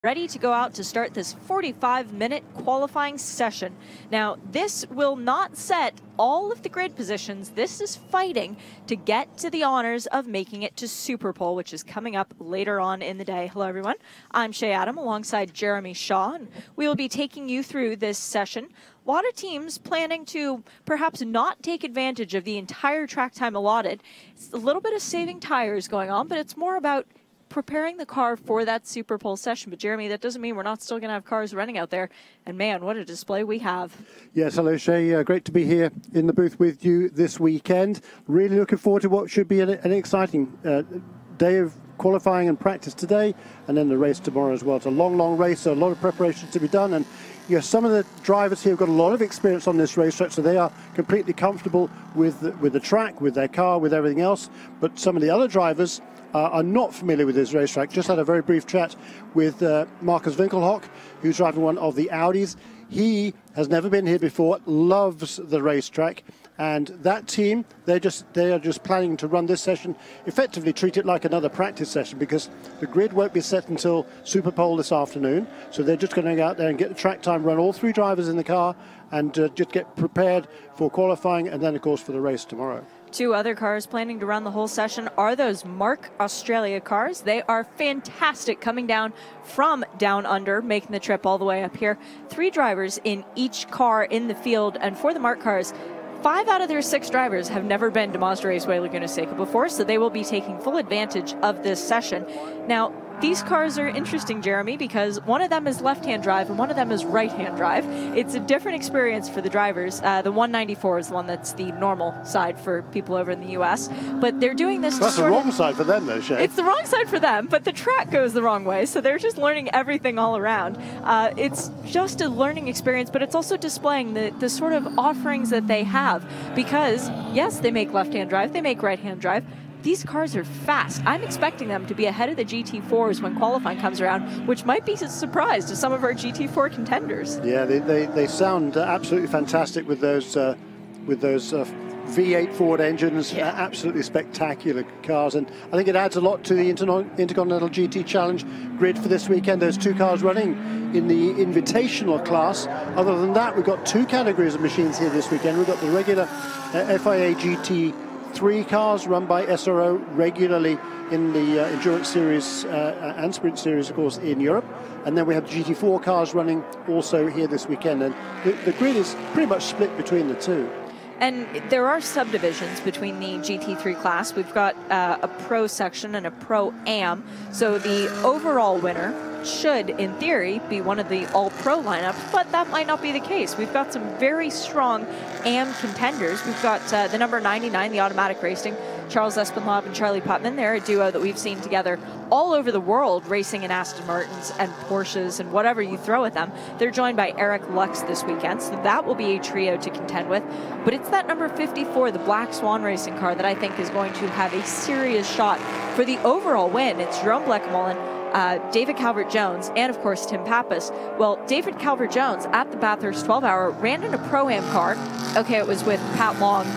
Ready to go out to start this 45-minute qualifying session. Now, this will not set all of the grid positions. This is fighting to get to the honors of making it to Super Pole, which is coming up later on in the day. Hello, everyone. I'm Shay Adam alongside Jeremy Shaw, and we will be taking you through this session. A lot of teams planning to perhaps not take advantage of the entire track time allotted. It's a little bit of saving tires going on, but it's more about preparing the car for that Super Pole session. But Jeremy, that doesn't mean we're not still going to have cars running out there. And man, what a display we have. Yes, hello Shay. Great to be here in the booth with you this weekend. Really looking forward to what should be an exciting day of qualifying and practice today, and then the race tomorrow as well. It's a long, long race, so a lot of preparations to be done. And some of the drivers here have got a lot of experience on this racetrack, so they are completely comfortable with the track, with their car, with everything else. But some of the other drivers are not familiar with this racetrack. Just had a very brief chat with Marcus Winkelhock, who's driving one of the Audis. He has never been here before, loves the racetrack, and that team, they are just planning to run this session, effectively treat it like another practice session, because the grid won't be set until Super Pole this afternoon. So they're just going to go out there and get the track time, run all three drivers in the car, and just get prepared for qualifying, and then of course for the race tomorrow. Two other cars planning to run the whole session are those Mark Australia cars. They are fantastic, coming down from down under, making the trip all the way up here. Three drivers in each car in the field, and for the Mark cars, 5 out of their 6 drivers have never been to Mazda Raceway Laguna Seca before, so they will be taking full advantage of this session. Now, these cars are interesting, Jeremy, because one of them is left-hand drive and one of them is right-hand drive. It's a different experience for the drivers. The 194 is the one that's the normal side for people over in the U.S., but they're doing this. That's the wrong side for them, though, Shay. It's the wrong side for them, but the track goes the wrong way, so they're just learning everything all around. It's just a learning experience, but it's also displaying the sort of offerings that they have, because, yes, they make left-hand drive, they make right-hand drive. These cars are fast. I'm expecting them to be ahead of the GT4s when qualifying comes around, which might be a surprise to some of our GT4 contenders. Yeah, they sound absolutely fantastic with those V8 Ford engines. Yeah. Absolutely spectacular cars, and I think it adds a lot to the Intercontinental GT Challenge grid for this weekend. Those two cars running in the Invitational class. Other than that, we've got 2 categories of machines here this weekend. We've got the regular FIA GT3 cars run by SRO regularly in the Endurance Series and Sprint Series, of course, in Europe. And then we have GT4 cars running also here this weekend. And the grid is pretty much split between the two. And there are subdivisions between the GT3 class. We've got a Pro section and a Pro-Am. So the overall winner should, in theory, be one of the all-pro lineups, but that might not be the case. We've got some very strong AM contenders. We've got the number 99, the Automatic Racing, Charles Espinlove and Charlie Putman. They're a duo that we've seen together all over the world, racing in Aston Martins and Porsches and whatever you throw at them. They're joined by Eric Lux this weekend, so that will be a trio to contend with. But it's that number 54, the Black Swan Racing car, that I think is going to have a serious shot for the overall win. It's Jerome Blekemolen, David Calvert-Jones, and of course Tim Pappas. Well, David Calvert-Jones at the Bathurst 12-hour ran in a Pro-Am car. Okay, it was with Pat Long,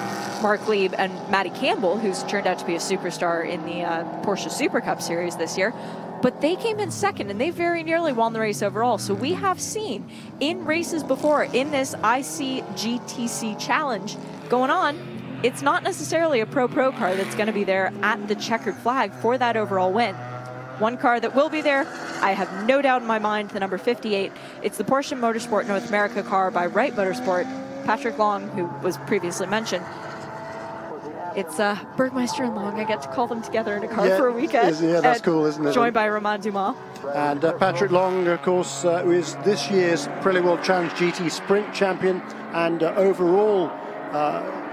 Mark Lieb, and Matty Campbell, who's turned out to be a superstar in the Porsche Super Cup Series this year. But they came in second, and they very nearly won the race overall. So we have seen in races before, in this ICGTC Challenge going on, it's not necessarily a pro car that's going to be there at the checkered flag for that overall win. One car that will be there, I have no doubt in my mind, the number 58. It's the Porsche Motorsport North America car by Wright Motorsport. Patrick Long, who was previously mentioned. It's Bergmeister and Long. I get to call them together in a car for a weekend. Yeah, that's cool, isn't it? Joined by Romain Dumas. And Patrick Long, of course, who is this year's Pirelli World Challenge GT Sprint champion and overall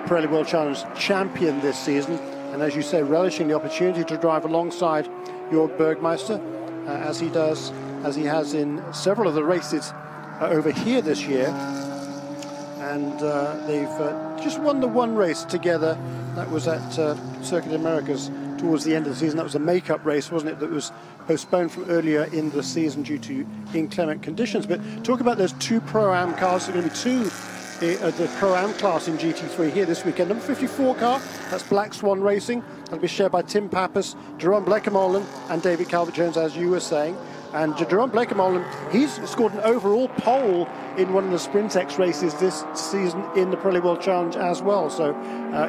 Pirelli World Challenge champion this season. And as you say, relishing the opportunity to drive alongside Jörg Bergmeister, as he has in several of the races over here this year. And they've just won the one race together. That was at Circuit Americas towards the end of the season. That was a makeup race, wasn't it, that was postponed from earlier in the season due to inclement conditions. But talk about those 2 Pro-Am cars. There are going to be 2 the Pro-Am class in GT3 here this weekend. Number 54 car, that's Black Swan Racing. That'll be shared by Tim Pappas, Jerome Blekemolen and David Calvert-Jones, as you were saying. And Jerome Blakemole, he's scored an overall pole in one of the Sprintex races this season in the Pirelli World Challenge as well. So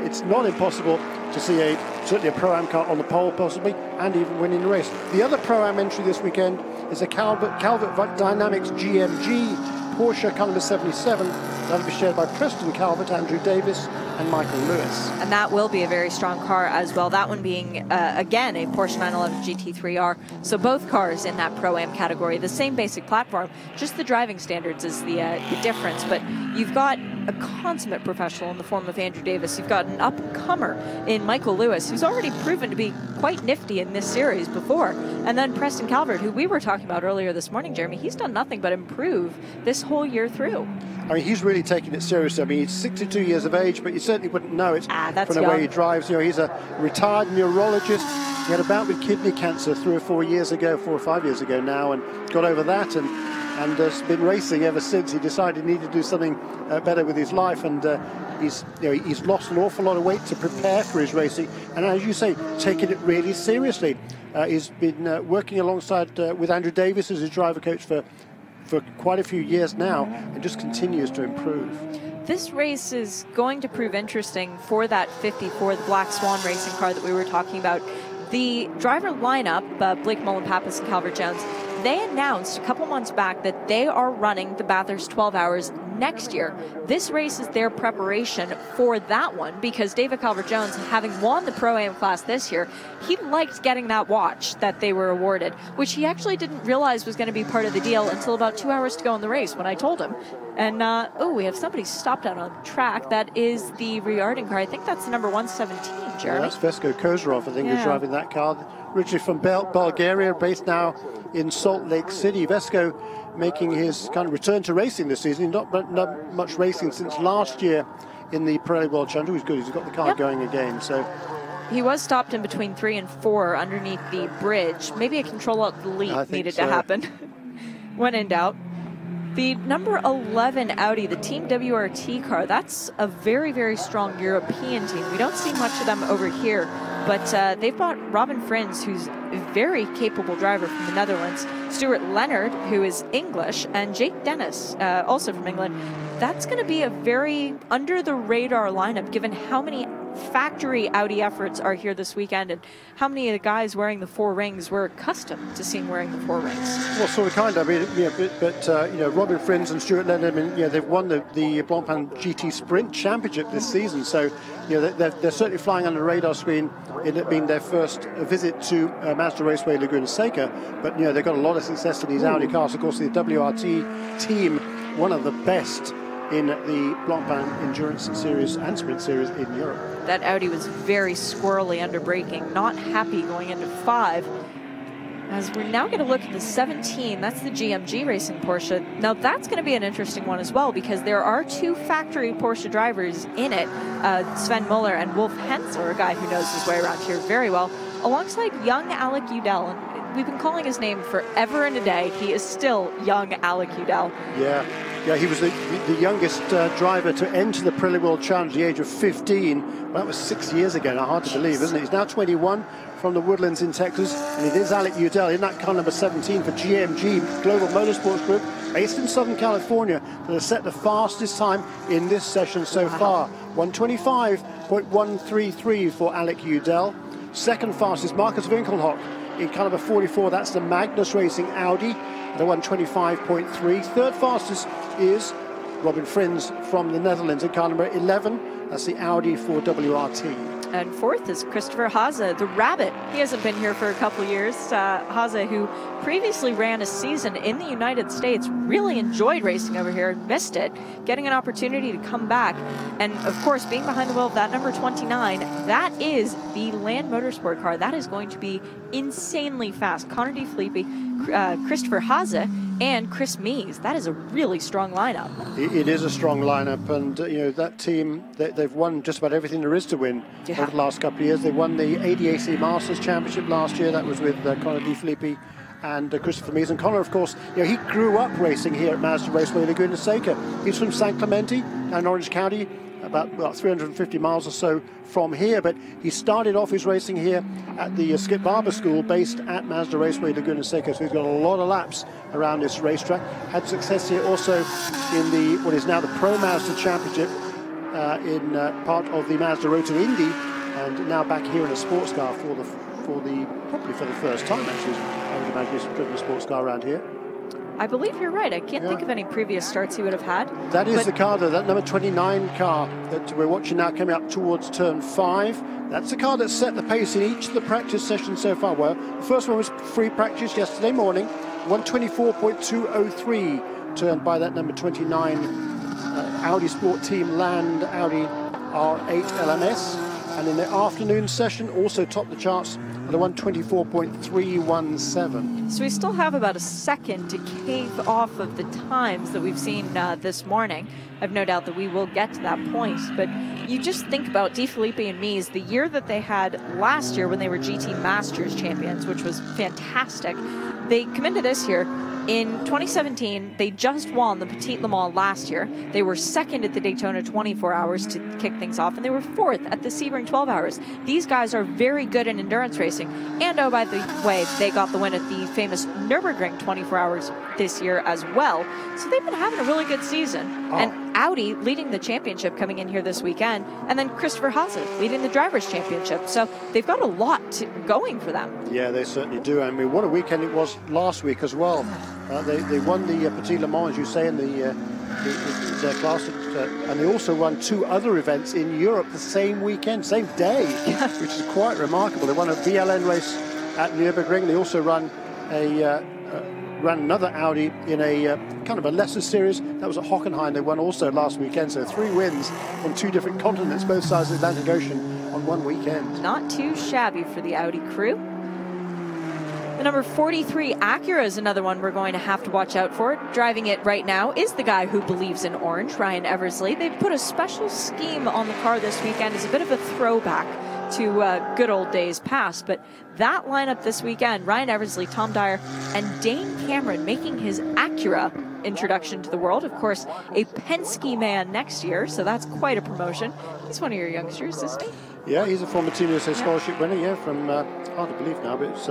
it's not impossible to see certainly a Pro-Am car on the pole possibly, and even winning the race. The other Pro-Am entry this weekend is a Calvert Dynamics GMG Porsche car number 77. That'll be shared by Preston Calvert, Andrew Davis, and Michael Lewis. And that will be a very strong car as well. That one being, again, a Porsche 911 GT3R. So both cars in that Pro-Am category, the same basic platform, just the driving standards is the difference. But you've got a consummate professional in the form of Andrew Davis. You've got an up-and-comer in Michael Lewis, who's already proven to be quite nifty in this series before. And then Preston Calvert, who we were talking about earlier this morning, Jeremy, he's done nothing but improve this whole year through. I mean, he's really taking it seriously. I mean, he's 62 years of age, but you certainly wouldn't know it from the way he drives. You know, he's a retired neurologist. He had a bout with kidney cancer 4 or 5 years ago now, and got over that, and has been racing ever since. He decided he needed to do something better with his life, and he's lost an awful lot of weight to prepare for his racing, and as you say, taking it really seriously. He's been working alongside with Andrew Davis as his driver coach for quite a few years now, and just continues to improve. This race is going to prove interesting for that 54, the Black Swan racing car that we were talking about. The driver lineup, Blakemole, Pappas, and Calvert Jones, they announced a couple months back that they are running the Bathurst 12 Hours next year. This race is their preparation for that one, because David Calvert-Jones, having won the Pro-Am class this year, he liked getting that watch that they were awarded, which he actually didn't realize was going to be part of the deal until about 2 hours to go in the race when I told him. And, we have somebody stopped out on the track. That is the Riordan car. I think that's the number 117, Jeremy. Yeah, that's Vesko Kozarov, I think, who's driving that car. Originally from Bulgaria, based now in Salt Lake City. Vesko making his kind of return to racing this season. Not much racing since last year in the Pirelli World Challenge. He's good. He's got the car going again. So he was stopped in between 3 and 4 underneath the bridge. Maybe a control-alt-delete needed to happen. When in doubt. The number 11 Audi, the Team WRT car, that's a very, very strong European team. We don't see much of them over here, but they've bought Robin Frins, who's a very capable driver from the Netherlands, Stuart Leonard, who is English, and Jake Dennis, also from England. That's going to be a very under-the-radar lineup, given how many factory Audi efforts are here this weekend, and how many of the guys wearing the 4 rings were accustomed to seeing wearing the 4 rings. Well, sort of, kind of. I mean, Robin Frins and Stuart Leonard, I mean, they've won the Blancpain GT Sprint Championship this season, so they're certainly flying under the radar screen in it being their first visit to Mazda Raceway Laguna Seca. But they've got a lot of success in these Audi cars. Of course, the WRT team, one of the best in the Blancpain Endurance Series and Sprint Series in Europe. That Audi was very squirrely under braking, not happy going into 5. As we're now going to look at the 17, that's the GMG Racing Porsche. Now that's going to be an interesting one as well, because there are 2 factory Porsche drivers in it, Sven Muller and Wolf Hensler, a guy who knows his way around here very well, alongside young Alec Udell. And we've been calling his name forever and a day. He is still young Alec Udell. Yeah, he was the youngest driver to enter the Pirelli World Challenge at the age of 15. Well, that was 6 years ago now, hard to believe, isn't it? He's now 21 from the Woodlands in Texas, and it is Alec Udell in that car number 17 for GMG, Global Motorsports Group, based in Southern California, that has set the fastest time in this session so far. 125.133 for Alec Udell. Second fastest, Marcus Winkelhock in car number 44, that's the Magnus Racing Audi, the 125.3. Third fastest is Robin Frins from the Netherlands in car number 11. That's the Audi for WRT. And fourth is Christopher Haase, the Rabbit. He hasn't been here for a couple years. Haase, who previously ran a season in the United States, really enjoyed racing over here and missed it, getting an opportunity to come back. And of course, being behind the wheel of that number 29, that is the Land Motorsport car. That is going to be insanely fast. Connor D. Filippi, Christopher Haase, and Chris Mees. That is a really strong lineup. It is a strong lineup, and that team, they've won just about everything there is to win over the last couple of years. They won the ADAC Masters Championship last year. That was with Connor D. Filippi and Christopher Mees. And Connor, of course, he grew up racing here at Mazda Raceway Laguna Seca. He's from San Clemente and Orange County. about 350 miles or so from here, but he started off his racing here at the Skip Barber School based at Mazda Raceway, Laguna Seca, so he's got a lot of laps around this racetrack. Had success here also in the what is now the Pro Mazda Championship in part of the Mazda Road to Indy, and now back here in a sports car probably for the first time actually. I would imagine he's driven a sports car around here. I believe you're right. I can't think of any previous starts he would have had. That is the car, though, that number 29 car that we're watching now coming up towards turn 5. That's the car that set the pace in each of the practice sessions so far. Well, the first one was free practice yesterday morning, 124.203, turned by that number 29 Audi Sport Team Land Audi R8 LMS. And in the afternoon session, also topped the charts at a 124.317. So we still have about a second to cave off of the times that we've seen this morning. I've no doubt that we will get to that point, but you just think about De Filippi and Mies, the year that they had last year when they were GT Masters champions, which was fantastic. They come into this year. In 2017, they just won the Petit Le Mans last year. They were second at the Daytona 24 Hours to kick things off, and they were fourth at the Sebring 12 Hours. These guys are very good in endurance racing. And oh, by the way, they got the win at the famous Nürburgring 24 Hours this year as well. So they've been having a really good season. Oh. And Audi leading the championship coming in here this weekend, and then Christopher Haase leading the Drivers' Championship. So they've got a lot going for them. Yeah, they certainly do. I mean, what a weekend it was last week as well. They won the Petit Le Mans, as you say, in their class, and they also won 2 other events in Europe the same weekend, same day, which is quite remarkable. They won a VLN race at Nürburgring. They also ran another Audi in a kind of a lesser series. That was at Hockenheim. They won also last weekend, so 3 wins on 2 different continents, both sides of the Atlantic Ocean on one weekend. Not too shabby for the Audi crew. The number 43 Acura is another one we're going to have to watch out for. Driving it right now is the guy who believes in orange, Ryan Eversley. They put a special scheme on the car this weekend as a bit of a throwback to good old days past. But that lineup this weekend, Ryan Eversley, Tom Dyer, and Dane Cameron making his Acura introduction to the world. Of course, a Penske man next year, so that's quite a promotion. He's one of your youngsters, isn't he? Yeah, he's a former Team USA scholarship winner, from, hard to believe now, but it's...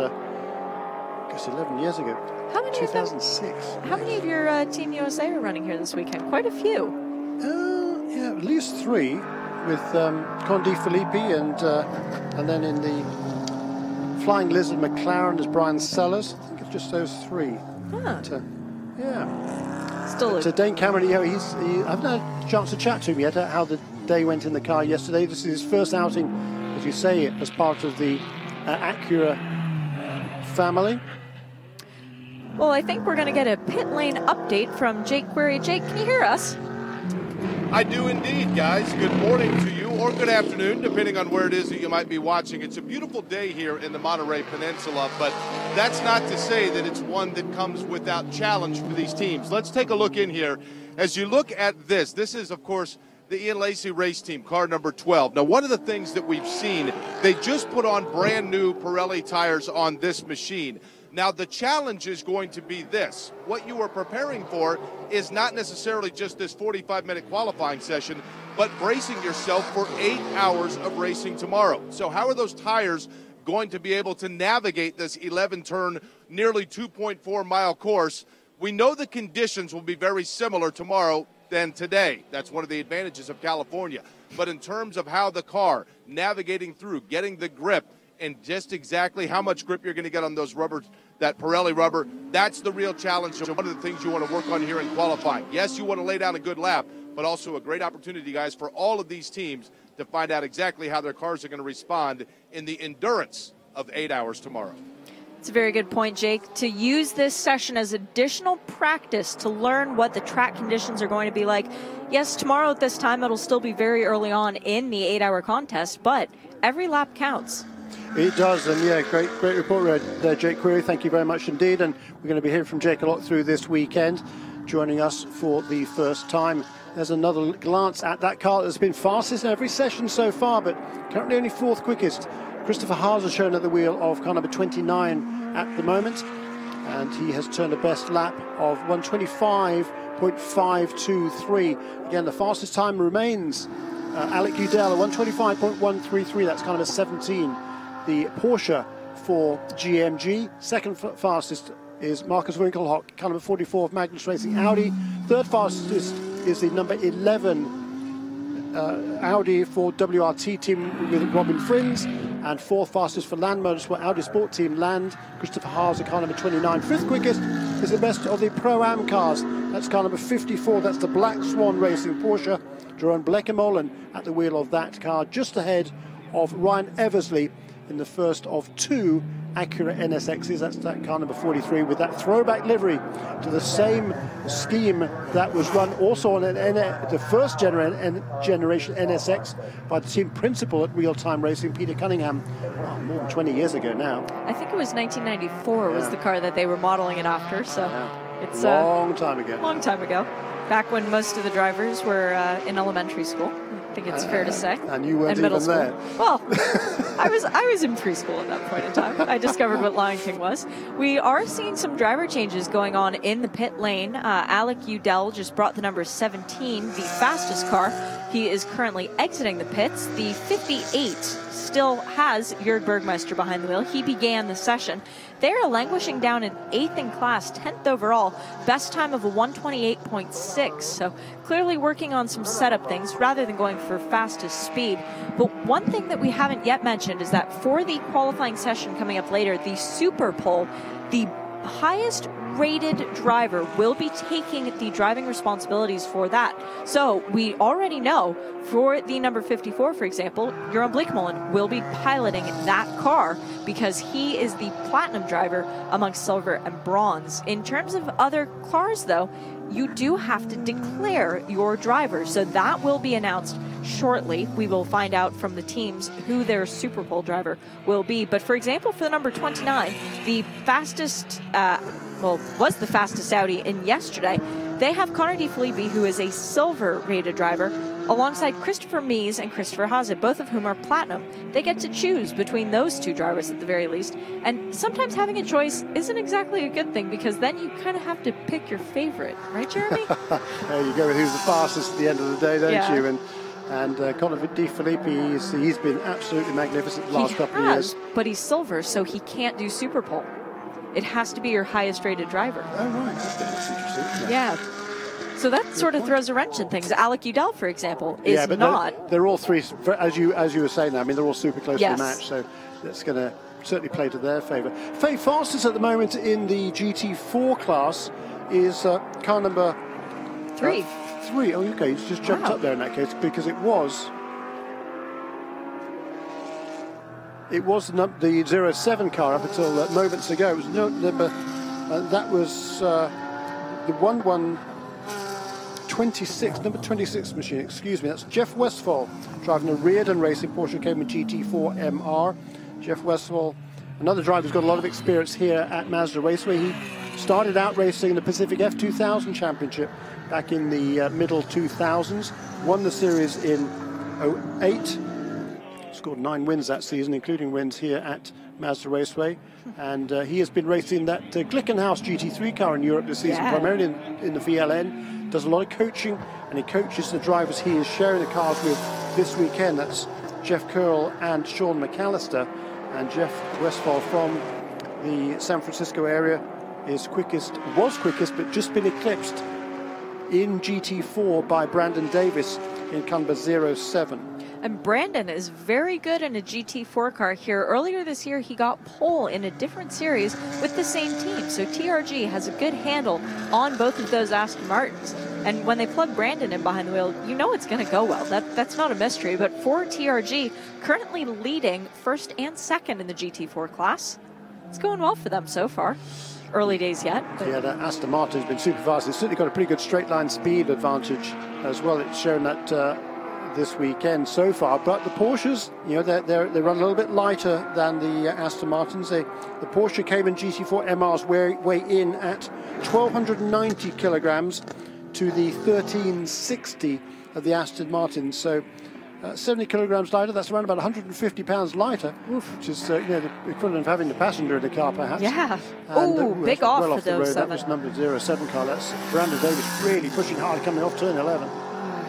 11 years ago. How many 2006. How many of your Team USA are running here this weekend? Quite a few. Yeah, at least 3 with Con De Filippi and then in the Flying Lizard McLaren is Brian Sellers. I think it's just those 3. Huh. But, yeah. Still. Dane Cameron, I've not had a chance to chat to him yet how the day went in the car yesterday. This is his first outing, as you say, as part of the Acura family. Well, I think we're going to get a pit lane update from Jake Query. Jake, can you hear us? I do indeed, guys. Good morning to you, or good afternoon, depending on where it is that you might be watching. It's a beautiful day here in the Monterey Peninsula, but that's not to say that it's one that comes without challenge for these teams. Let's take a look in here. As you look at this is, of course, the Ian Lacey race team, car number 12. Now, one of the things that we've seen, they just put on brand new Pirelli tires on this machine. Now, the challenge is going to be this. What you are preparing for is not necessarily just this 45-minute qualifying session, but bracing yourself for 8 hours of racing tomorrow. So how are those tires going to be able to navigate this 11-turn, nearly 2.4-mile course? We know the conditions will be very similar tomorrow than today. That's one of the advantages of California. But in terms of how the car navigating through, getting the grip, and just exactly how much grip you're going to get on those rubbers, that Pirelli rubber, that's the real challenge. So one of the things you want to work on here in qualifying. Yes, you want to lay down a good lap, but also a great opportunity, guys, for all of these teams to find out exactly how their cars are going to respond in the endurance of 8 hours tomorrow. It's a very good point, Jake. To use this session as additional practice to learn what the track conditions are going to be like. Yes, tomorrow at this time, it'll still be very early on in the 8-hour contest, but every lap counts. It does, and yeah, great report there, Jake Query. Thank you very much indeed, and we're going to be hearing from Jake a lot through this weekend, joining us for the first time. There's another glance at that car that's been fastest in every session so far, but currently only 4th quickest. Christopher Haase shown at the wheel of car number 29 at the moment, and he has turned a best lap of 125.523. Again, the fastest time remains Alec Udell, a 125.133. That's kind of a 17. The Porsche for GMG. Second fastest is Marcus Winkelhock, kind of a 44 of Magnus Racing Audi. Third fastest is the number 11 Audi for WRT team with Robin Frins, and fourth fastest for Land Motorsport Audi Sport Team Land, Christopher Haas, car number 29. Fifth quickest is the best of the Pro-Am cars. That's car number 54. That's the Black Swan Racing Porsche. Jerome Blekemolen at the wheel of that car, just ahead of Ryan Eversley in the first of two Acura NSXs. That's that car number 43 with that throwback livery to the same scheme that was run also on the first generation NSX by the team principal at Real Time Racing, Peter Cunningham, more than 20 years ago now. I think it was 1994 was the car that they were modeling it after, so it's a long time ago. Long time ago. Back when most of the drivers were in elementary school. I think it's fair to say. And you weren't middle even school. there. Well, I was in preschool at that point in time. I discovered what Lion King was. We are seeing some driver changes going on in the pit lane. Alec Udell just brought the number 17, the fastest car. He is currently exiting the pits. The 58 still has Jörg Bergmeister behind the wheel. He began the session. They are languishing down in 8th in class, 10th overall, best time of a 128.6. So clearly working on some setup things rather than going for fastest speed. But one thing that we haven't yet mentioned is that for the qualifying session coming up later, the Super Pole, the highest rated driver will be taking the driving responsibilities for that. So we already know for the number 54, for example, Jeroen Blekemolen will be piloting that car because he is the platinum driver amongst silver and bronze. In terms of other cars, though, you do have to declare your driver. So that will be announced shortly. We will find out from the teams who their Super Pole driver will be. But for example, for the number 29, the fastest, was the fastest Audi in yesterday, they have Connor De Filippi, who is a silver rated driver, alongside Christopher Mies and Christopher Haase, both of whom are platinum. They get to choose between those two drivers at the very least. And sometimes having a choice isn't exactly a good thing, because then you kind of have to pick your favorite, right, Jeremy? There you go with who's the fastest at the end of the day, don't you? And Connor De Filippi, he's been absolutely magnificent the last couple of years. But he's silver, so he can't do Super Pole. It has to be your highest rated driver. Oh, right. That's interesting. Yeah. So that sort of throws a wrench in things. Alec Udell, for example, is not. They're all three, as you were saying, I mean, they're all super close to the match, so that's going to certainly play to their favour. Fastest at the moment in the GT4 class is car number 3. 3. Oh, okay, it's just jumped up there in that case, because it was the 07 car up until moments ago. It was number that was the 1126, number 26 machine. Excuse me. That's Jeff Westphal driving a Reardon Racing Porsche Cayman GT4 MR. Jeff Westphal, another driver who's got a lot of experience here at Mazda Raceway. He started out racing in the Pacific F2000 Championship back in the middle 2000s. Won the series in 08. Scored 9 wins that season, including wins here at Mazda Raceway. And he has been racing that Glickenhaus GT3 car in Europe this season, primarily in the VLN. Does a lot of coaching, and he coaches the drivers he is sharing the cars with this weekend. That's Jeff Curl and Sean McAllister. And Jeff Westphal from the San Francisco area was quickest, but just been eclipsed in GT4 by Brandon Davis in car number 07. And Brandon is very good in a GT4 car here. Earlier this year, he got pole in a different series with the same team. So TRG has a good handle on both of those Aston Martins. And when they plug Brandon in behind the wheel, you know it's going to go well. That's not a mystery. But for TRG, currently leading first and second in the GT4 class, it's going well for them so far. Early days yet. Yeah, that Aston Martin's been super fast. It's certainly got a pretty good straight line speed advantage as well. It's shown that this weekend so far, but the Porsches, you know, they run a little bit lighter than the Aston Martins. The Porsche Cayman GT4 MRs weigh in at 1,290 kilograms to the 1,360 of the Aston Martin. So 70 kilograms lighter. That's around about 150 pounds lighter, which is you know, the equivalent of having the passenger in the car, perhaps. Yeah. Oh, big off well for those 7. That was number 07 car. That's Brandon Davis really pushing hard coming off turn 11.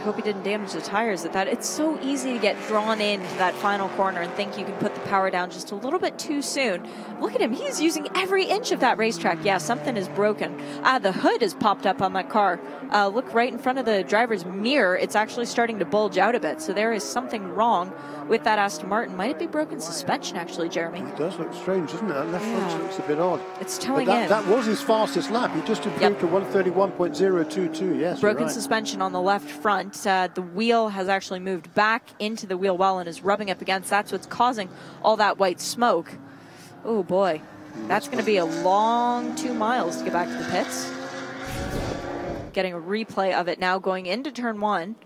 hope he didn't damage the tires at that. It's so easy to get drawn into that final corner and think you can put the power down just a little bit too soon. Look at him. He's using every inch of that racetrack. Yeah, something is broken. The hood has popped up on that car. Look right in front of the driver's mirror. It's actually starting to bulge out a bit. So there is something wrong with that Aston Martin. Might it be broken suspension, actually, Jeremy? It does look strange, doesn't it? That left front looks a bit odd. It's towing in. in. That was his fastest lap. He just improved to 131.022. Yes, broken suspension on the left front. The wheel has actually moved back into the wheel well and is rubbing up against. That's what's causing all that white smoke. Oh boy, that's going to be a long 2 miles to get back to the pits. Getting a replay of it now going into turn 1.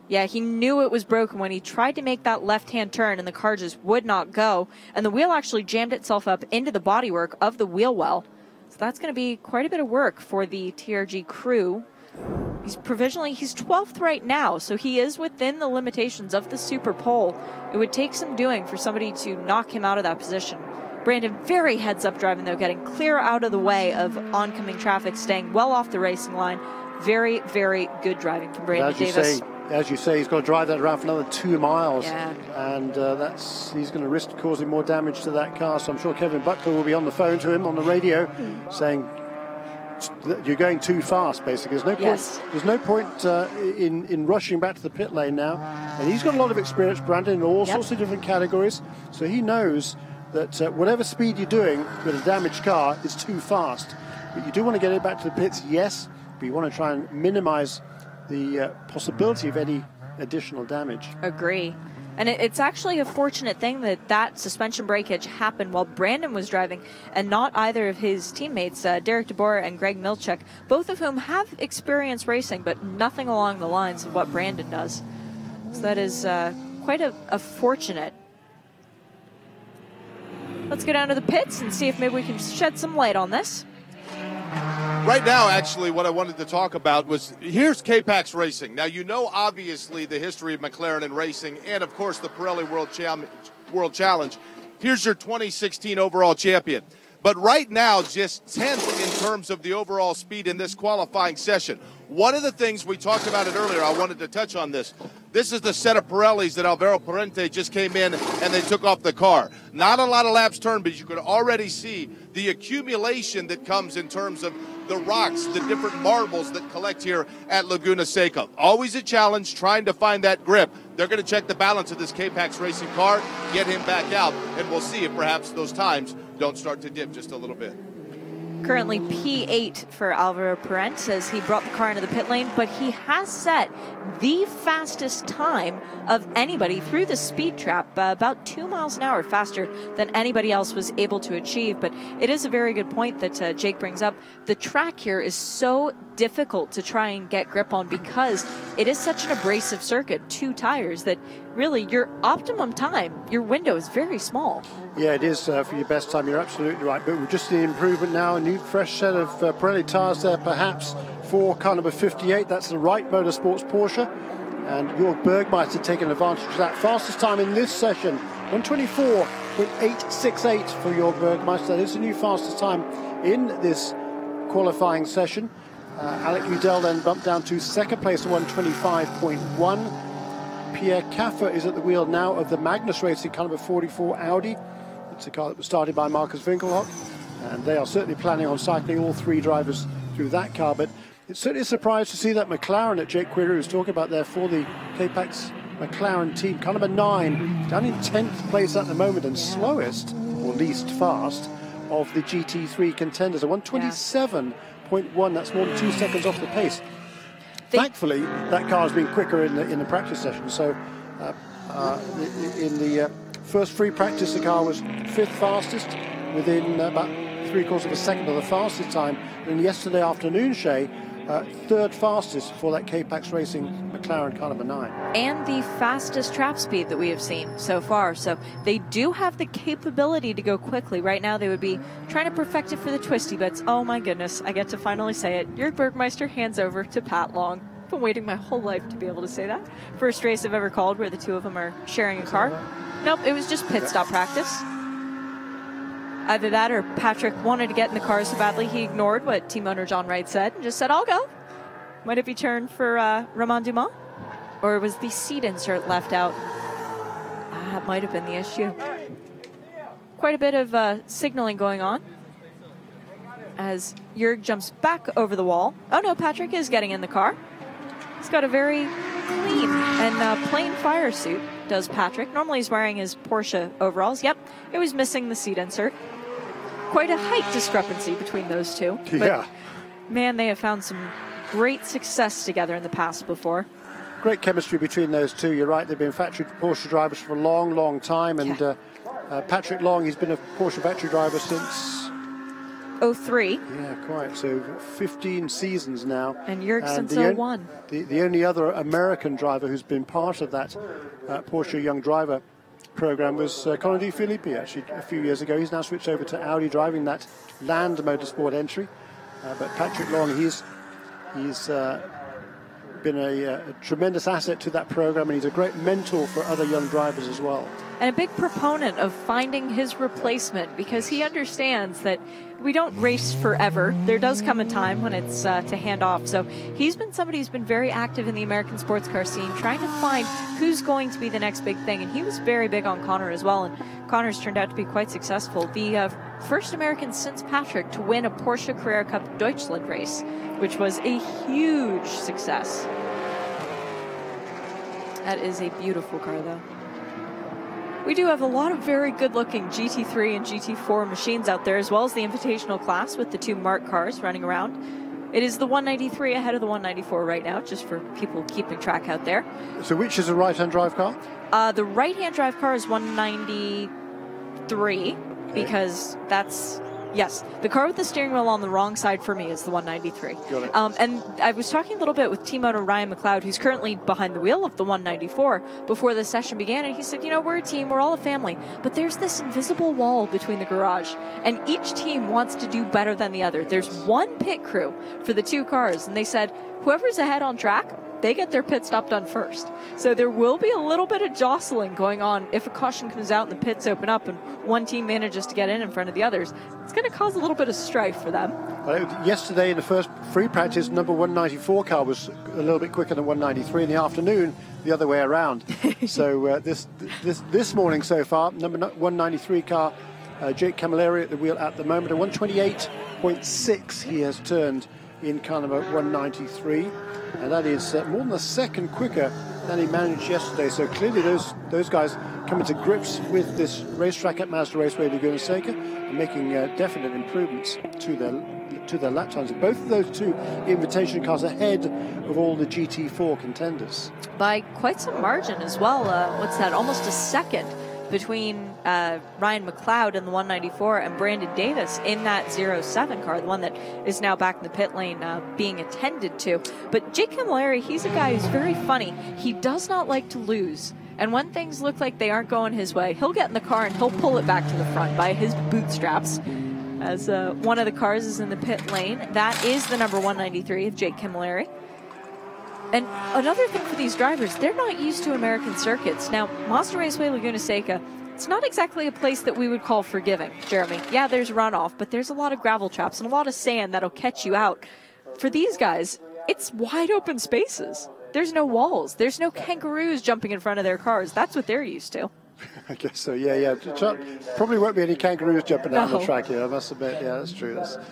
Yeah, he knew it was broken when he tried to make that left-hand turn and the car just would not go. And the wheel actually jammed itself up into the bodywork of the wheel well. So that's going to be quite a bit of work for the TRG crew. He's 12th right now, so he is within the limitations of the super pole. It would take some doing for somebody to knock him out of that position. Brandon, very heads-up driving, though, getting clear out of the way of oncoming traffic, staying well off the racing line. Very, very good driving from Brandon Davis. As you say, he's got to drive that around for another 2 miles. Yeah. And he's going to risk causing more damage to that car. So I'm sure Kevin Butler will be on the phone to him on the radio saying, you're going too fast, basically. There's no point in rushing back to the pit lane now. And he's got a lot of experience, Brandon, in all sorts of different categories. So he knows that whatever speed you're doing with a damaged car is too fast. But you do want to get it back to the pits, yes, but you want to try and minimize the possibility of any additional damage. Agree. And it's actually a fortunate thing that that suspension breakage happened while Brandon was driving and not either of his teammates, Derek DeBoer and Greg Milchek, both of whom have experience racing, but nothing along the lines of what Brandon does. So that is quite a fortunate. Let's go down to the pits and see if maybe we can shed some light on this. Right now, actually, what I wanted to talk about was, here's K-Pax Racing. Now, you know, obviously, the history of McLaren and racing and, of course, the Pirelli World Challenge. Here's your 2016 overall champion. But right now, just 10th in terms of the overall speed in this qualifying session. One of the things, we talked about it earlier, I wanted to touch on this. This is the set of Pirellis that Alvaro Parente just came in and they took off the car. Not a lot of laps turned, but you could already see the accumulation that comes in terms of the rocks, the different marbles that collect here at Laguna Seca. Always a challenge trying to find that grip. They're going to check the balance of this K-Pax Racing car, get him back out, and we'll see if perhaps those times don't start to dip just a little bit. Currently P8 for Alvaro Parente as he brought the car into the pit lane, but he has set the fastest time of anybody through the speed trap, about 2 miles an hour faster than anybody else was able to achieve. But it is a very good point that Jake brings up. The track here is so difficult to try and get grip on because it is such an abrasive circuit, 2 tires, that really your optimum time, your window is very small. Yeah, it is for your best time. You're absolutely right. But we're just seeing improvement now. A new fresh set of Pirelli tires there, perhaps for car number 58. That's the Wright Motorsports Porsche. And Jörg Bergmeister taking advantage of that. Fastest time in this session, 124.868 for Jörg Bergmeister. That is the new fastest time in this qualifying session. Alec Udell then bumped down to second place at 125.1. Pierre Caffer is at the wheel now of the Magnus Racing car number 44 Audi. It's a car that was started by Marcus Winkelhock, and they are certainly planning on cycling all 3 drivers through that car. But it's certainly a surprise to see that McLaren that Jake Query was talking about there for the K-Pax McLaren team, car number 9, down in 10th place at the moment and slowest, or least fast, of the GT3 contenders, a 127.1. That's more than 2 seconds off the pace. Thankfully, that car has been quicker in the practice session. So in the first free practice, the car was 5th fastest within about 3/4 of a second of the fastest time. And yesterday afternoon, Shay, 3rd fastest for that K-Pax Racing McLaren car number 9. And the fastest trap speed that we have seen so far. So they do have the capability to go quickly. Right now they would be trying to perfect it for the twisty bits. Oh my goodness, I get to finally say it. Jörg Bergmeister hands over to Pat Long. I've been waiting my whole life to be able to say that. First race I've ever called where the 2 of them are sharing a car. Nope, it was just pit stop practice. Either that or Patrick wanted to get in the car so badly he ignored what team owner John Wright said and just said, I'll go. Might it be turn for Romain Dumas? Or was the seat insert left out? That might have been the issue. Quite a bit of signaling going on as Jurg jumps back over the wall. Oh no, Patrick is getting in the car. He's got a very clean and plain fire suit, does Patrick. Normally he's wearing his Porsche overalls. Yep, it was missing the seat insert. Quite a height discrepancy between those two. Yeah. But, man, they have found some great success together in the past before. Great chemistry between those two. You're right, they've been factory Porsche drivers for a long, long time. And Patrick Long, he's been a Porsche factory driver since 03. Yeah, quite. So 15 seasons now. And Jurg since 01. The only other American driver who's been part of that Porsche Young Driver program was Conor Di Filippi, actually, a few years ago. He's now switched over to Audi, driving that Land Motorsport entry. But Patrick Long, he's been a tremendous asset to that program, and he's a great mentor for other young drivers as well. And a big proponent of finding his replacement, because he understands that we don't race forever. There does come a time when it's to hand off. So he's been somebody who's been very active in the American sports car scene, trying to find who's going to be the next big thing. And he was very big on Conor as well, and Conor's turned out to be quite successful. The first American since Patrick to win a Porsche Carrera Cup Deutschland race, which was a huge success. That is a beautiful car, though. We do have a lot of very good-looking GT3 and GT4 machines out there, as well as the Invitational class with the two Mark cars running around. It is the 193 ahead of the 194 right now, just for people keeping track out there. So which is a right-hand drive car? The right-hand drive car is 193, because that's... Yes, the car with the steering wheel on the wrong side for me is the 193. Got it. And I was talking a little bit with team owner Ryan McLeod, who's currently behind the wheel of the 194, before the session began, and he said, you know, we're a team, we're all a family, but there's this invisible wall between the garage, and each team wants to do better than the other. There's one pit crew for the two cars, and they said, whoever's ahead on track, they get their pit stop done first. So there will be a little bit of jostling going on if a caution comes out and the pits open up and one team manages to get in front of the others. It's going to cause a little bit of strife for them. Yesterday in the first free practice, number 194 car was a little bit quicker than 193. In the afternoon, the other way around. So this morning so far, number 193 car, Jake Camilleri at the wheel at the moment, a 128.6 he has turned in car number 193. And that is more than a second quicker than he managed yesterday. So clearly those guys coming to grips with this racetrack at Mazda Raceway, Laguna Seca, and making definite improvements to their lap times. Both of those two invitation cars ahead of all the GT4 contenders. By quite some margin as well. What's that? Almost a second between Ryan McLeod in the 194 and Brandon Davis in that 07 car, the one that is now back in the pit lane being attended to. But Jake Camilleri, he's a guy who's very funny. He does not like to lose. And when things look like they aren't going his way, he'll get in the car and he'll pull it back to the front by his bootstraps. As one of the cars is in the pit lane, that is the number 193 of Jake Camilleri. And another thing for these drivers, they're not used to American circuits. Now, Mazda Raceway Laguna Seca, it's not exactly a place that we would call forgiving, Jeremy. Yeah, there's runoff, but there's a lot of gravel traps and a lot of sand that'll catch you out. For these guys, it's wide open spaces. There's no walls. There's no kangaroos jumping in front of their cars. That's what they're used to. I guess so, yeah. Probably won't be any kangaroos jumping out on the track here, I must admit. Yeah, that's true. That's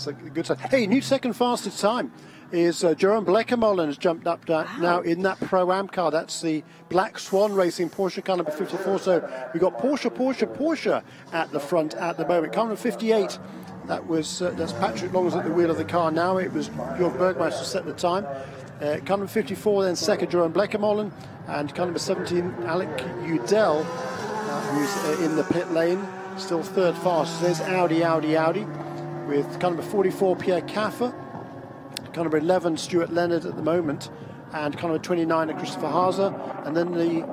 a good sign. Hey, new second fastest time is Jerome Bleckermolen has jumped up now in that Pro-Am car. That's the Black Swan Racing Porsche car number 54. So we've got Porsche at the front at the moment. Car number 58, that's Patrick Long at the wheel of the car now. It was Jörg Bergmeister set the time. Car number 54, then second, Jerome Bleckermolen. And car number 17, Alec Udell, who's in the pit lane, still third fast. There's Audi, with car number 44, Pierre Caffer. Car number 11, Stuart Leonard at the moment. And car number 29, Christopher Haase. And then the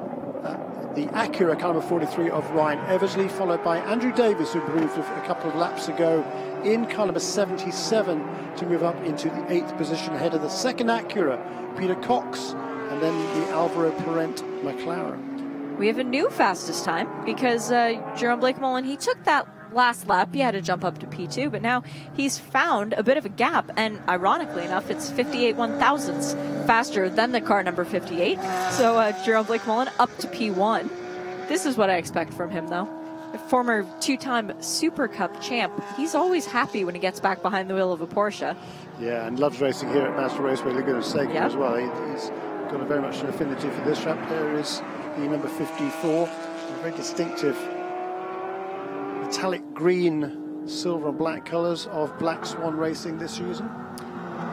Acura, car number 43 of Ryan Eversley, followed by Andrew Davis, who moved a couple of laps ago in car number 77 to move up into the 8th position ahead of the second Acura, Peter Cox, and then the Alvaro Parent McLaren. We have a new fastest time because Jerome Bleckermolen, he took that last lap, he had to jump up to P2, but now he's found a bit of a gap, and ironically enough, it's 58 1/1000ths faster than the car number 58. So Jerome Blake-Mullen up to P1. This is what I expect from him, though. A former two-time Super Cup champ, he's always happy when he gets back behind the wheel of a Porsche. Yeah, and loves racing here at Mazda Raceway, Laguna Seca as well. He's got a very much an affinity for this track. There is the number 54, a very distinctive metallic green, silver and black colours of Black Swan Racing this season.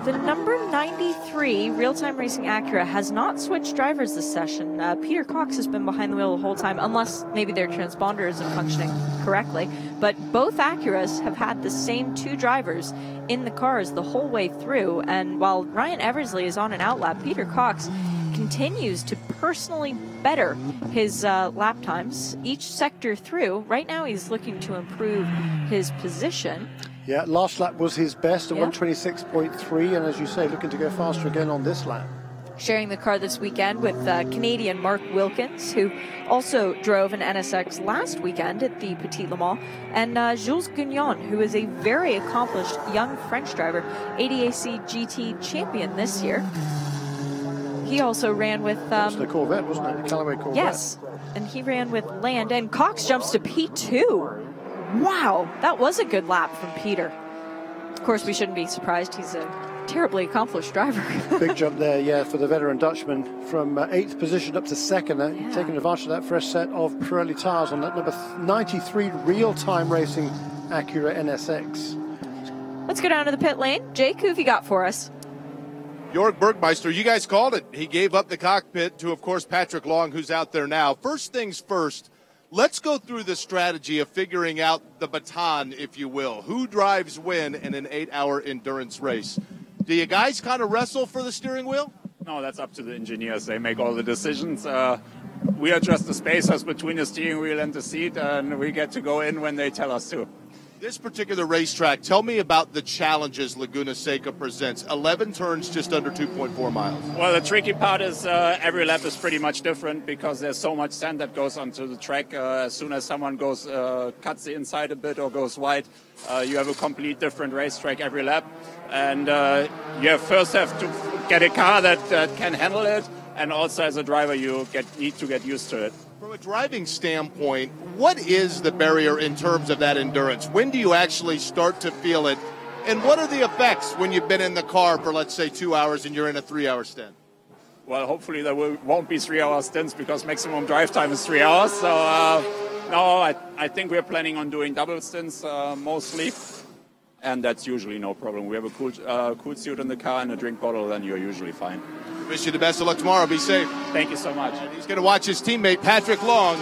The number 93 Real-Time Racing Acura has not switched drivers this session. Peter Cox has been behind the wheel the whole time, unless maybe their transponder isn't functioning correctly. But both Acuras have had the same two drivers in the cars the whole way through. And while Ryan Eversley is on an outlap, Peter Cox continues to personally better his lap times each sector through. Right now he's looking to improve his position. Yeah, last lap was his best at 126.3, and as you say, looking to go faster again on this lap. Sharing the car this weekend with Canadian Mark Wilkins, who also drove an NSX last weekend at the Petit Le Mans, and Jules Gagnon, who is a very accomplished young French driver, ADAC GT champion this year. He also ran with... It was the Corvette, wasn't it? The Callaway Corvette. Yes, and he ran with Land, and Cox jumps to P2. Wow, that was a good lap from Peter. Of course, we shouldn't be surprised. He's a terribly accomplished driver. Big jump there, yeah, for the veteran Dutchman from 8th position up to 2nd, taking advantage of that fresh set of Pirelli tyres on that number 93 Real-Time Racing Acura NSX. Let's go down to the pit lane. Jake, who have you got for us? Jörg Bergmeister, you guys called it. He gave up the cockpit to, of course, Patrick Long, who's out there now. First things first, let's go through the strategy of figuring out the baton, if you will. Who drives when in an 8-hour endurance race? Do you guys kind of wrestle for the steering wheel? No, that's up to the engineers. They make all the decisions. We are just the spacers between the steering wheel and the seat, and we get to go in when they tell us to. This particular racetrack, tell me about the challenges Laguna Seca presents. 11 turns, just under 2.4 miles. Well, the tricky part is every lap is pretty much different because there's so much sand that goes onto the track. As soon as someone goes cuts the inside a bit or goes wide, you have a complete different racetrack every lap. And you first have to get a car that can handle it, and also as a driver you need to get used to it. From a driving standpoint, what is the barrier in terms of that endurance? When do you actually start to feel it? And what are the effects when you've been in the car for, let's say, 2 hours and you're in a 3-hour stint? Well, hopefully there won't be 3-hour stints because maximum drive time is 3 hours. So, no, I think we're planning on doing double stints mostly. And that's usually no problem. We have a cool suit in the car and a drink bottle, then you're usually fine. Wish you the best of luck tomorrow. Be safe. Thank you so much. And he's going to watch his teammate, Patrick Long,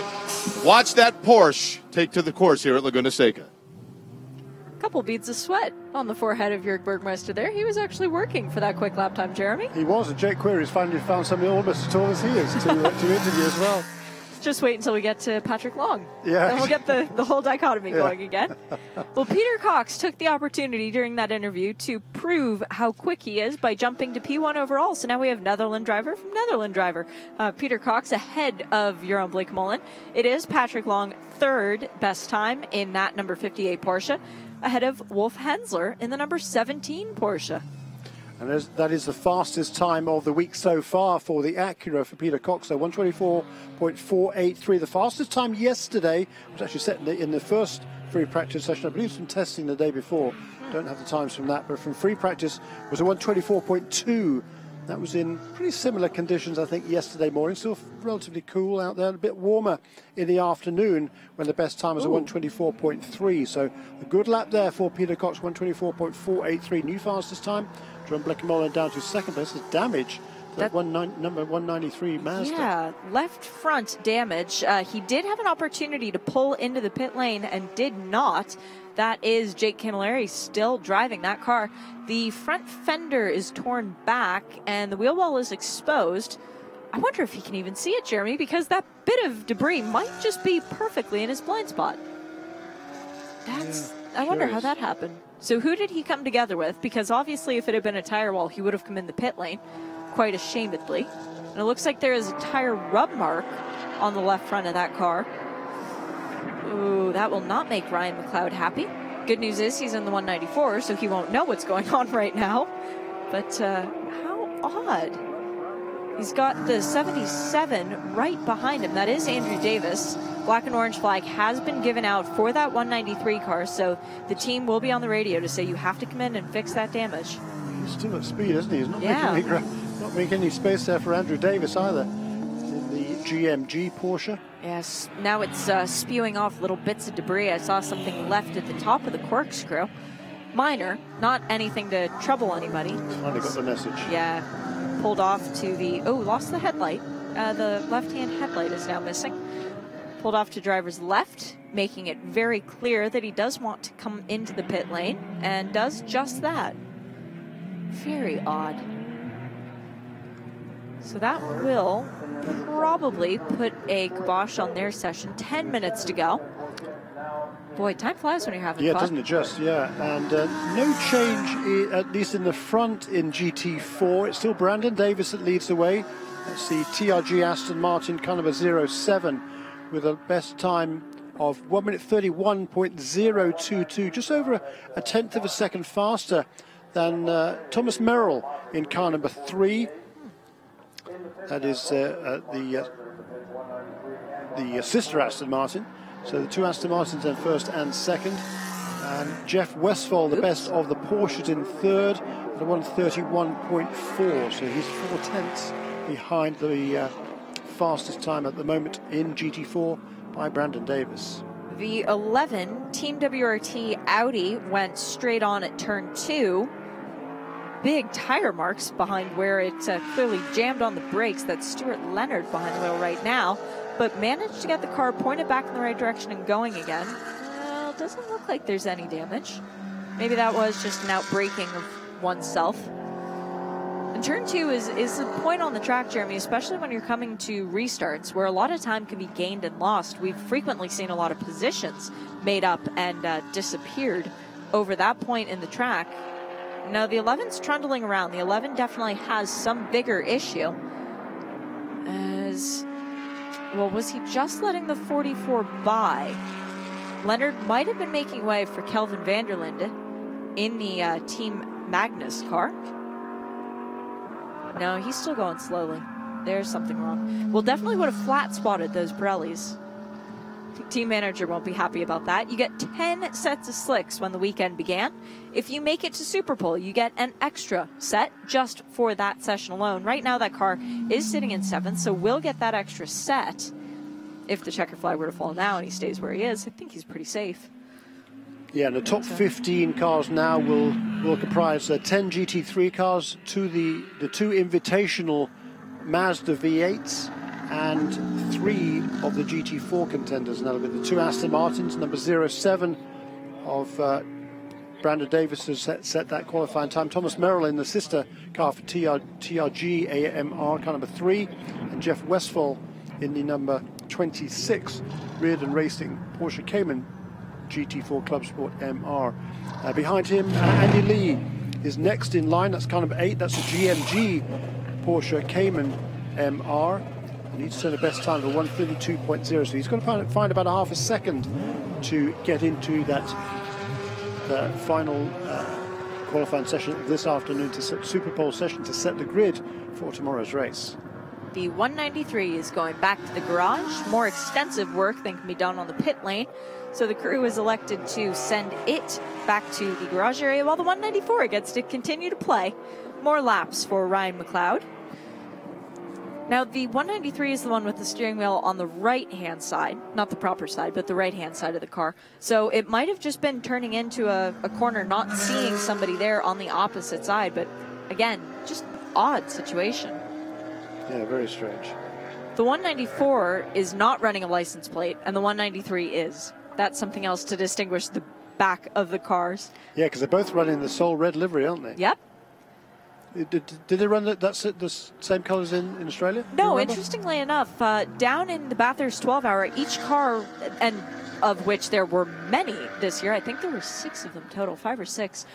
watch that Porsche take to the course here at Laguna Seca. Couple beads of sweat on the forehead of Jörg Bergmeister there. He was actually working for that quick lap time, Jeremy. He was, and Jake Query's finally found somebody almost as tall as he is to interview as well. Just wait until we get to Patrick Long. Yeah. And we'll get the whole dichotomy going again. Well, Peter Cox took the opportunity during that interview to prove how quick he is by jumping to P1 overall. So now we have Netherlands driver from Netherlands driver. Peter Cox ahead of Jeroen Bleek-Mullen. It is Patrick Long, third best time in that number 58 Porsche, ahead of Wolf Hensler in the number 17 Porsche. And that is the fastest time of the week so far for the Acura for Peter Cox. So 124.483. The fastest time yesterday was actually set in the first free practice session. I believe some testing the day before. Don't have the times from that, but from free practice was a 124.2. That was in pretty similar conditions, I think, yesterday morning. Still relatively cool out there, a bit warmer in the afternoon when the best time was a 124.3. So a good lap there for Peter Cox, 124.483. New fastest time. Jeroen Bleek-Mullen down to second place. There's damage. That number 193 Mazda. Yeah, left front damage. He did have an opportunity to pull into the pit lane and did not. That is Jake Camilleri still driving that car. The front fender is torn back and the wheel well is exposed. I wonder if he can even see it, Jeremy, because that bit of debris might just be perfectly in his blind spot. I wonder how that happened. So who did he come together with? Because obviously if it had been a tire wall, he would have come in the pit lane quite ashamedly. And it looks like there is a tire rub mark on the left front of that car. Ooh, that will not make Ryan McLeod happy. Good news is he's in the 194, so he won't know what's going on right now. But how odd. He's got the 77 right behind him. That is Andrew Davis. Black and orange flag has been given out for that 193 car, so the team will be on the radio to say you have to come in and fix that damage. He's still at speed, isn't he? He's not making any space there for Andrew Davis either in the GMG Porsche. Yes, now it's spewing off little bits of debris. I saw something left at the top of the corkscrew. Minor, not anything to trouble anybody. Finally got the message. Yeah, pulled off to the, lost the headlight. The left-hand headlight is now missing. Pulled off to driver's left, making it very clear that he does want to come into the pit lane, and does just that. Very odd. So that will probably put a kibosh on their session. 10 minutes to go. Boy, time flies when you're having fun. Yeah, doesn't it just? Yeah, and no change, at least in the front in GT4. It's still Brandon Davis that leads the way. That's the TRG Aston Martin, kind of a 07, with a best time of 1 minute 31.022, just over a tenth of a second faster than Thomas Merrill in car number 3. That is the sister Aston Martin. So the two Aston Martins in first and second. And Jeff Westphal, the best of the Porsches, in third at a 131.4. So he's 4 tenths behind the fastest time at the moment in GT4 by Brandon Davis. The 11 Team WRT Audi went straight on at turn 2. Big tire marks behind where it clearly jammed on the brakes. That's Stuart Leonard behind the wheel right now, but managed to get the car pointed back in the right direction and going again. Well, doesn't look like there's any damage. Maybe that was just an outbraking of oneself. And turn 2 is the point on the track, Jeremy, especially when you're coming to restarts, where a lot of time can be gained and lost. We've frequently seen a lot of positions made up and disappeared over that point in the track. Now, the 11's trundling around. The 11 definitely has some bigger issue. As, well, was he just letting the 44 by? Leonard might have been making way for Kelvin Vanderlinde in the Team Magnus car. No, he's still going slowly. There's something wrong. Well, definitely would have flat spotted those Pirellis. Team manager won't be happy about that. You get 10 sets of slicks when the weekend began. If you make it to Superpole, you get an extra set just for that session alone. Right now, that car is sitting in 7th, so we'll get that extra set. If the checker flag were to fall now and he stays where he is, I think he's pretty safe. Yeah, and the top 15 cars now will comprise 10 GT3 cars, the 2 Invitational Mazda V8s, and 3 of the GT4 contenders. And that'll be the 2 Aston Martins. Number 07 of Brandon Davis has set that qualifying time. Thomas Merrill in the sister car for TRG AMR, car number 3. And Jeff Westphal in the number 26 Reardon Racing Porsche Cayman GT4 Club Sport MR. Behind him, Andy Lee is next in line. That's car number 8. That's a GMG Porsche Cayman MR. And he's turned a best time of 132.0. So he's going to find about a half a second to get into that final qualifying session this afternoon, to set Superpole session, to set the grid for tomorrow's race. The 193 is going back to the garage. More extensive work than can be done on the pit lane. So the crew is elected to send it back to the garage area, while the 194 gets to continue to play. More laps for Ryan McLeod. Now, the 193 is the one with the steering wheel on the right-hand side, not the proper side, but the right-hand side of the car. So it might have just been turning into a corner, not seeing somebody there on the opposite side. But again, just odd situation. Yeah, very strange. The 194 is not running a license plate, and the 193 is. That's something else to distinguish the back of the cars. Yeah, because they're both running the Sol red livery, aren't they? Yep. Did they run the same colours in Australia? No, interestingly enough, down in the Bathurst 12 Hour, each car, and of which there were many this year, I think there were 6 of them total, 5 or 6,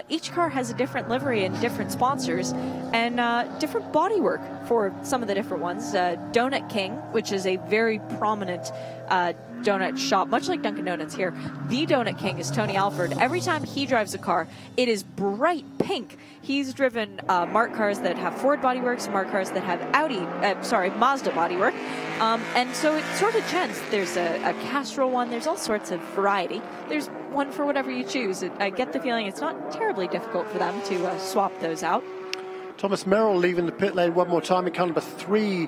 each car has a different livery and different sponsors, and different bodywork for some of the different ones. Donut King, which is a very prominent donut shop, much like Dunkin' Donuts here. The Donut King is Tony Alford. Every time he drives a car, it is bright pink. He's driven Mark cars that have Ford bodyworks, Mark cars that have Mazda bodywork. And so it sort of changes. There's a Castrol one. There's all sorts of variety. There's one for whatever you choose. I get the feeling it's not terribly difficult for them to swap those out. Thomas Merrill leaving the pit lane one more time in car number 3.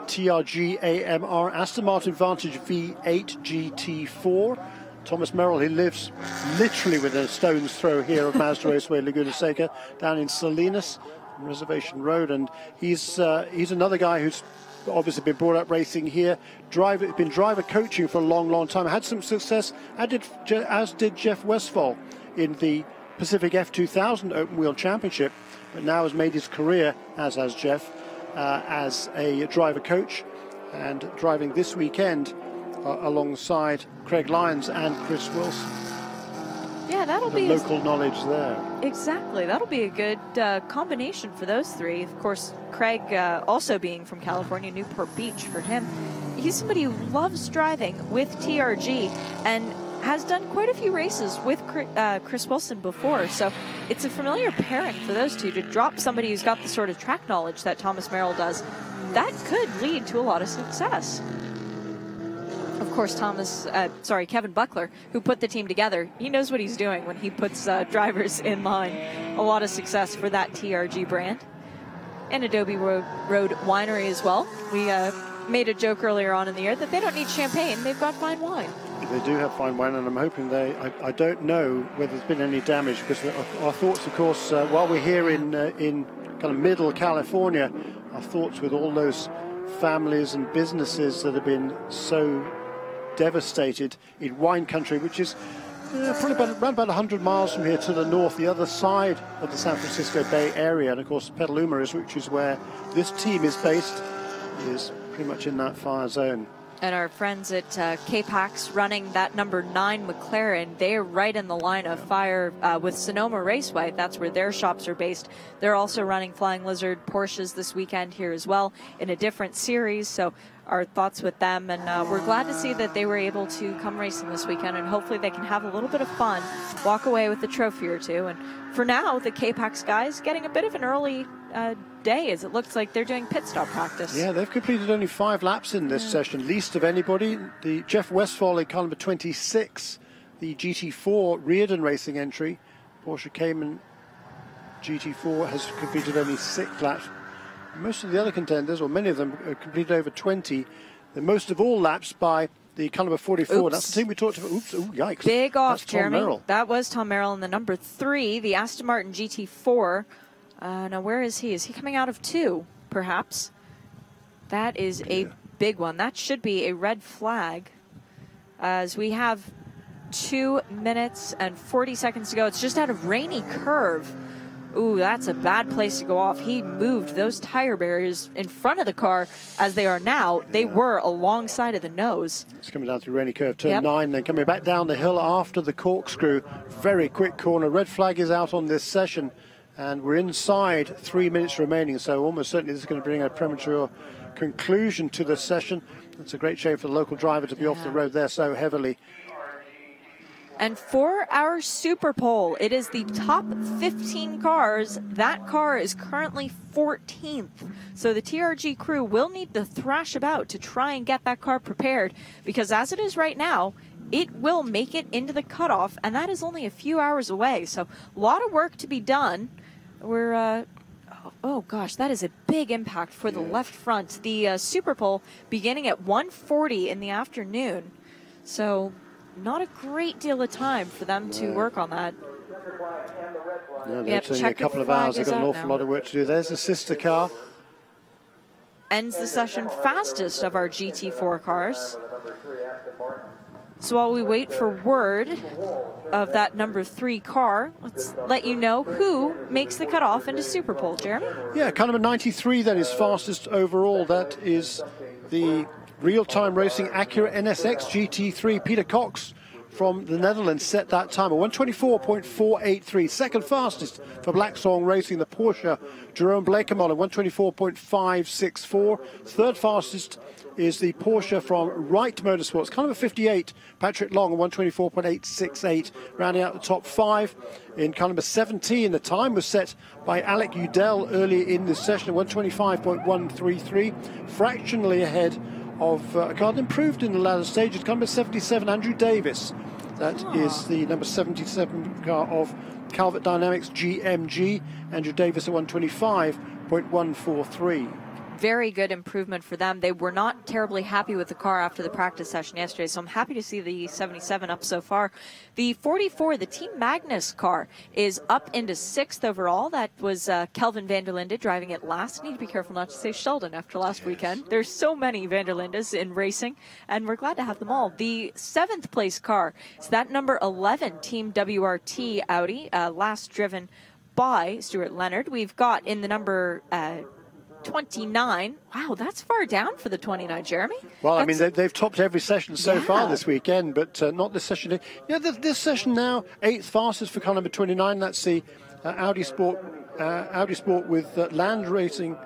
TRG AMR Aston Martin Vantage V8 GT4. Thomas Merrill, he lives literally within a stone's throw here of Mazda Raceway, Laguna Seca, down in Salinas, on Reservation Road, and he's another guy who's obviously been brought up racing here. Been driver coaching for a long time. Had some success, as did Jeff Westphal in the Pacific F2000 Open Wheel Championship, but now has made his career, as has Jeff, as a driver coach, and driving this weekend alongside Craig Lyons and Chris Wilson. Yeah, that'll be local knowledge there. Exactly, that'll be a good combination for those three. Of course, Craig also being from California, Newport Beach for him. He's somebody who loves driving with TRG and has done quite a few races with Chris Wilson before, so it's a familiar pairing for those two to drop somebody who's got the sort of track knowledge that Thomas Merrill does. That could lead to a lot of success. Of course, Kevin Buckler, who put the team together, he knows what he's doing when he puts drivers in line. A lot of success for that TRG brand. And Adobe Road Winery as well. We made a joke earlier on in the year that they don't need champagne, they've got fine wine. They do have fine wine, and I'm hoping I don't know whether there's been any damage, because our thoughts, of course, while we're here in kind of middle California, our thoughts with all those families and businesses that have been so devastated in wine country, which is probably around about 100 miles from here to the north, the other side of the San Francisco Bay Area. And of course, Petaluma, which is where this team is based, is pretty much in that fire zone. And our friends at K-Pax running that number 9 McLaren, they're right in the line of fire with Sonoma Raceway. That's where their shops are based. They're also running Flying Lizard Porsches this weekend here as well in a different series. So our thoughts with them, and we're glad to see that they were able to come racing this weekend, and hopefully they can have a little bit of fun, walk away with a trophy or two. And for now, the K-Pax guys getting a bit of an early day, as it looks like they're doing pit stop practice. Yeah, they've completed only 5 laps in this session, least of anybody. The Jeff Westphal in car number 26, the GT4 Reardon Racing entry, Porsche Cayman GT4, has completed only 6 laps. Most of the other contenders, or many of them, have completed over 20. The most of all laps by the car number 44. Oops. That's the team we talked about. Oops, ooh, yikes. Big off, That's Tom Jeremy. Merrill. That was Tom Merrill in the number 3, the Aston Martin GT4. Now, where is he? Is he coming out of 2, perhaps? That is a big one. That should be a red flag, as we have 2 minutes and 40 seconds to go. It's just out of Rainy Curve. Ooh, that's a bad place to go off. He moved those tire barriers in front of the car as they are now. They were alongside of the nose. It's coming down through Rainy Curve, turn 9, then coming back down the hill after the corkscrew. Very quick corner. Red flag is out on this session, and we're inside 3 minutes remaining, so almost certainly this is going to bring a premature conclusion to the session. It's a great shame for the local driver to be off the road there so heavily. And for our Super Pole, it is the top 15 cars. That car is currently 14th. So the TRG crew will need to thrash about to try and get that car prepared, because as it is right now, it will make it into the cutoff, and that is only a few hours away. So a lot of work to be done. We're, oh gosh, that is a big impact for the left front. The Super Pole beginning at 1:40 in the afternoon. So not a great deal of time for them to work on that. Yeah, it's only a couple of hours. They've got an awful lot of work to do. There's a sister car. Ends the session fastest of our GT4 cars. So while we wait for word of that number 3 car, let's let you know who makes the cutoff into Super Pole, Jeremy. Yeah, car number 93 then is fastest overall. That is the real-time racing Acura NSX GT3. Peter Cox from the Netherlands set that time, a 124.483. Second fastest for Black Song Racing, the Porsche Jerome Blekemolen, 124.564. Third fastest is the Porsche from Wright Motorsports, kind of a 58, Patrick Long, 124.868, rounding out the top 5. In car number 17, the time was set by Alec Udell early in the session at 125.133, fractionally ahead of a car that improved in the latter stages. Car number 77, Andrew Davis. That is the number 77 car of Calvert Dynamics GMG. Andrew Davis at 125.143. Very good improvement for them. They were not terribly happy with the car after the practice session yesterday, so I'm happy to see the 77 up so far. The 44, the Team Magnus car, is up into 6th overall. That was Kelvin van der Linde driving it last. Need to be careful not to say Sheldon after last weekend. There's so many van der Lindes in racing, and we're glad to have them all. The 7th place car is that number 11, Team WRT Audi, last driven by Stuart Leonard. We've got in the number 29. Wow, that's far down for the 29, Jeremy. Well, I mean, they've topped every session so far this weekend, but not this session. Yeah, this session now, 8th fastest for car number 29. That's the Audi Sport with Land Racing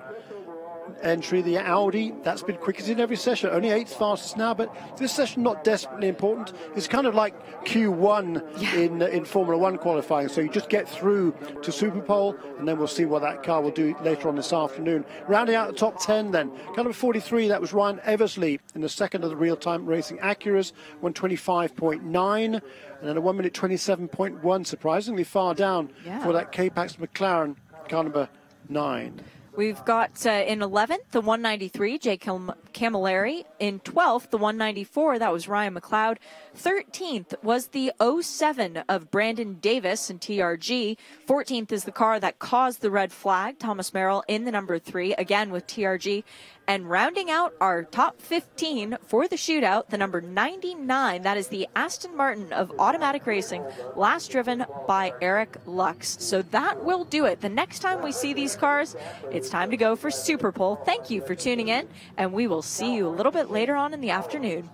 entry, the Audi. That's been quickest in every session, only 8th fastest now, but this session not desperately important. It's kind of like Q1 in Formula 1 qualifying, so you just get through to Superpole, and then we'll see what that car will do later on this afternoon. Rounding out the top 10 then, car number 43, that was Ryan Eversley in the second of the real-time racing Acuras, 125.9, and then a 1 minute 27.1, surprisingly far down for that K-Pax McLaren, car number 9. We've got in 11th, the 193, Jay Camilleri. In 12th, the 194, that was Ryan McLeod. 13th was the 07 of Brandon Davis in TRG. 14th is the car that caused the red flag, Thomas Merrill in the number 3, again with TRG. And rounding out our top 15 for the shootout, the number 99, that is the Aston Martin of Automatic Racing, last driven by Eric Lux. So that will do it. The next time we see these cars, it's time to go for Superpole. Thank you for tuning in, and we will see you a little bit later on in the afternoon.